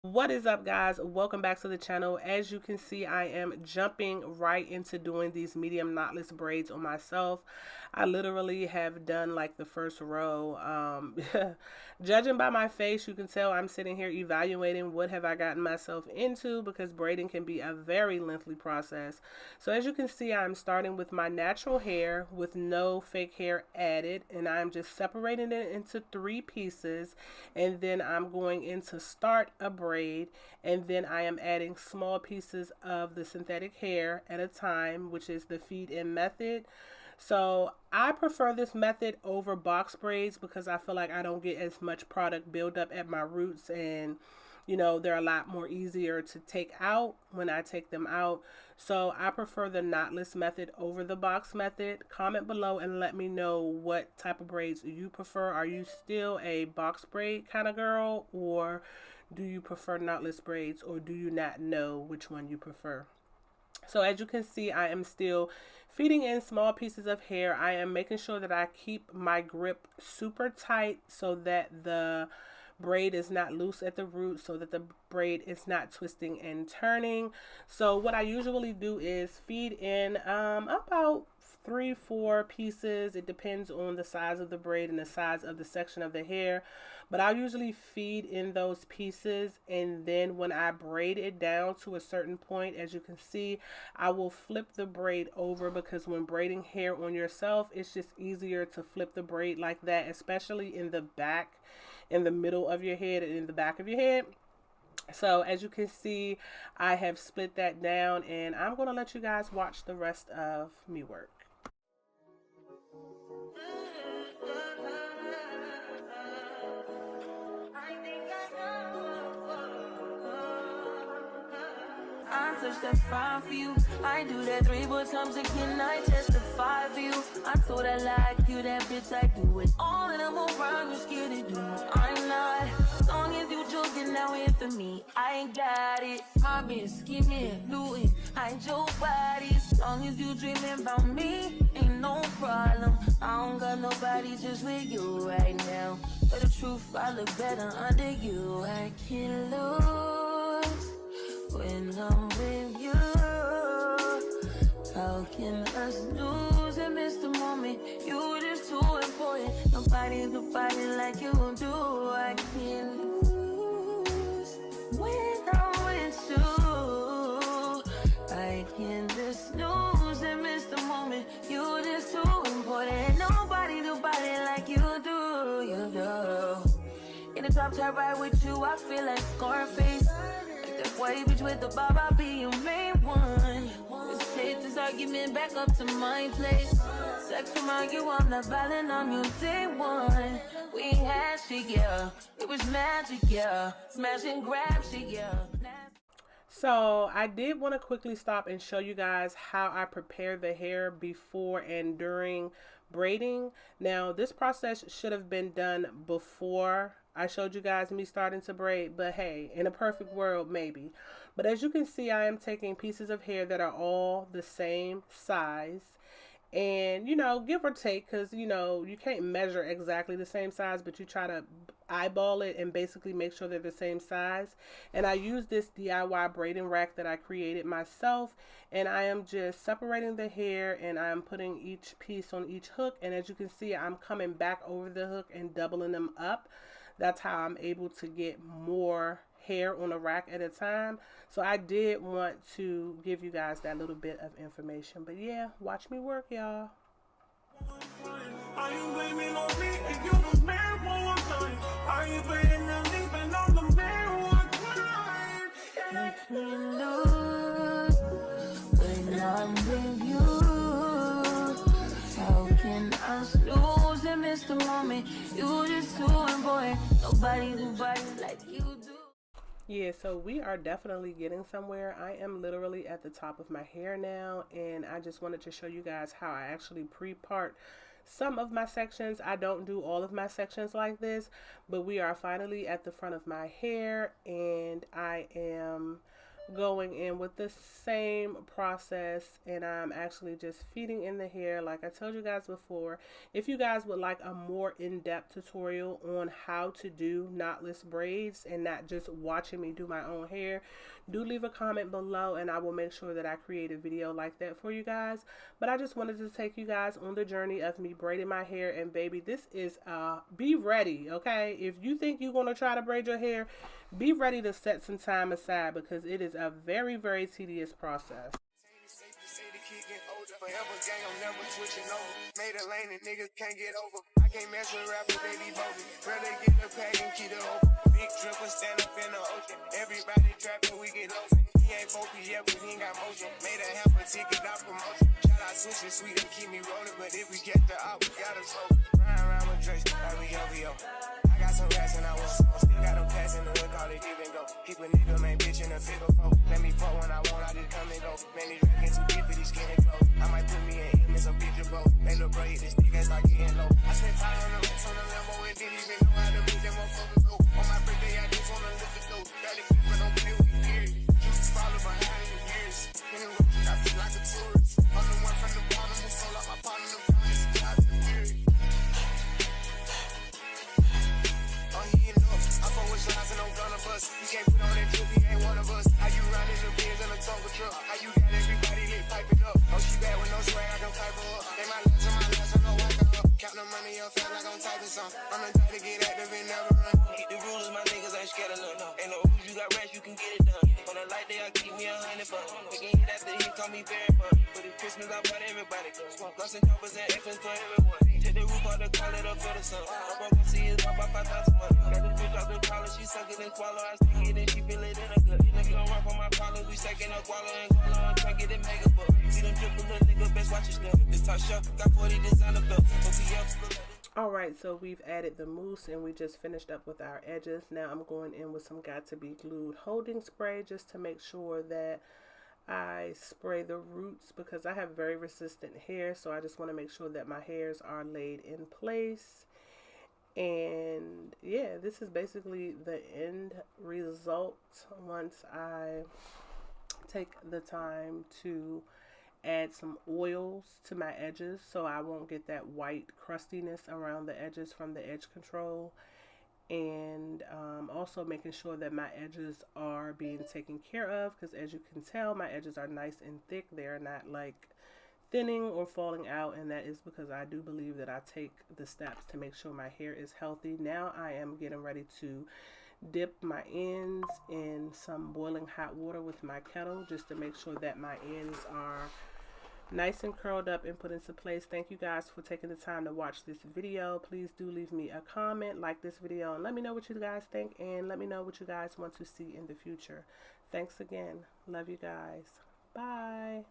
What is up, guys? Welcome back to the channel. As you can see, I am jumping right into doing these medium knotless braids on myself. I literally have done like the first row. Judging by my face, you can tell I'm sitting here evaluating what have I gotten myself into, because braiding can be a very lengthy process. So as you can see, I'm starting with my natural hair with no fake hair added, and I'm just separating it into 3 pieces, and then I'm going in to start a braid, and then I am adding small pieces of the synthetic hair at a time, which is the feed in method. So I prefer this method over box braids because I feel like I don't get as much product buildup at my roots, and they're a lot more easier to take out when I take them out. So I prefer the knotless method over the box method. Comment below and let me know what type of braids you prefer. Are you still a box braid kind of girl, or do you prefer knotless braids, or do you not know which one you prefer? So as you can see, I am still feeding in small pieces of hair. I am making sure that I keep my grip super tight so that the braid is not loose at the root, so that the braid is not twisting and turning. So what I usually do is feed in about 3-4 pieces. It depends on the size of the braid and the size of the section of the hair, but I'll usually feed in those pieces, and then when I braid it down to a certain point, as you can see, I will flip the braid over, because when braiding hair on yourself, it's just easier to flip the braid like that, especially in the back, in the middle of your head and in the back of your head. So as you can see, I have split that down, and I'm going to let you guys watch the rest of me work. I touch that fire for you. I do that 3 more times again. I testify for you. I told I like you, that bitch. I do it all, and I'm around. You're scared to do. I'm not. As long as you joking, now in for me. I ain't got it. I've been scheming, looting. Hide your body. As long as you dreaming about me, ain't no problem. I don't got nobody just with you right now. But the truth, I look better under you. I can't lose when I'm with you. How can us lose and miss the moment? You just too important. Nobody's nobody like you do. I can't lose when I'm with you. I can just lose and miss the moment. You just too important. Nobody like you do. You do. In the top tier right with you, I feel like Scarface. White bitch with the bob, I'll be your main one. Let's take this argument back up to my place. Sex remind you I'm not violent on your day one. We had shit, yeah. It was magic, yeah. Smash and grab shit, yeah. So I did want to quickly stop and show you guys how I prepare the hair before and during braiding. Now this process should have been done before I showed you guys me starting to braid, but hey, in a perfect world, maybe. But as you can see, I am taking pieces of hair that are all the same size, and give or take, because you can't measure exactly the same size, but you try to eyeball it and basically make sure they're the same size. And I use this DIY braiding rack that I created myself, and I am just separating the hair, and I'm putting each piece on each hook, and as you can see, I'm coming back over the hook and doubling them up. That's how I'm able to get more hair on a rack at a time. So I did want to give you guys that little bit of information. But yeah, watch me work, y'all. Are you blaming on me if you was married for one time? Are you playing the leaving on the man one time? I can't lose when I'm with you. How can I lose and miss the moment? You just too important. Nobody like you do. Yeah, so we are definitely getting somewhere. I am literally at the top of my hair now, and I just wanted to show you guys how I actually pre-part some of my sections. I don't do all of my sections like this, but we are finally at the front of my hair, and I am going in with the same process, and I'm actually just feeding in the hair. Like I told you guys before, if you guys would like a more in-depth tutorial on how to do knotless braids and not just watching me do my own hair, do leave a comment below and I will make sure that I create a video like that for you guys. But I just wanted to take you guys on the journey of me braiding my hair, and baby, this is be ready, okay? If you think you're gonna try to braid your hair, be ready to set some time aside because it is a very, very tedious process. Forever gang, I'm never switching over. Made a lane and niggas can't get over. I can't mess with rappers, they be bogus. Rather get the pack and keep it open. Big dripper stand up in the ocean. Everybody trapping, we get lost. He ain't focused yet, but he ain't got motion. Made a half a ticket, not promotion. Shout out Sushi Sweet and keep me rolling. But if we get the op, we gotta slow. Ryan around with Drake, like we OVO. I got some rats and I want some. Still got them pass in the wood, call it give and go. Keep a nigga, man, bitch in a figure four. Let me fuck when I want, I just come and go. Man, these rapping too deep for these skinny clothes. I might put me in image, a picture, bro. They look bro, hit this nigga, start getting low. I spent 500 racks on the Lambo and didn't even know how to make them motherfuckers go. On my birthday, I just wanna lift the dough. Barely fit, but don't play with me, period. You just follow behind in the years. In the road, I feel like a tourist. I'm the one from the bottom who sold out my partner, the promise, God, the period. Oh, he ain't up. I fuck with slides and I'm gonna bust. You can't put on that drip, he ain't one of us. How you riding the beers in a Tonka truck? How you got everybody lit piping up? Oh, she bad with no swag, I can pipe her up. They my last on my last, I know I can up. Count the money up, feel like I'm typing some. I'm the type to get active and never run. Keep the rules, my niggas ain't scared of none. Ain't no rules, you got rats, you can get it done. On a light day, I keep me 100 bucks. We can hit after he call me very fun. For this Christmas, I bought everybody. Lost and choppers and Xpressions for everyone. Take the roof out the call it up for the sun. I'm gonna see his pop by 5,000 money. Got this bitch off the collar, she suck it and swallow. I stick it and she feel it in a gut. Nigga gon' rock on my collar, we second up wallow and guala and try get it mega buck. See them drip, little nigga, best watch your step. This top shelf, got 40 designer belt. Alright, so we've added the mousse and we just finished up with our edges. Now I'm going in with some got to be glued holding spray just to make sure that I spray the roots because I have very resistant hair, so I just want to make sure that my hairs are laid in place. And yeah, this is basically the end result once I take the time to add some oils to my edges so I won't get that white crustiness around the edges from the edge control, and also making sure that my edges are being taken care of because as you can tell, my edges are nice and thick. They're not like thinning or falling out, and that is because I do believe that I take the steps to make sure my hair is healthy. Now I am getting ready to dip my ends in some boiling hot water with my kettle just to make sure that my ends are nice and curled up and put into place. Thank you guys for taking the time to watch this video. Please do leave me a comment, like this video, and let me know what you guys think, and let me know what you guys want to see in the future. Thanks again. Love you guys. Bye.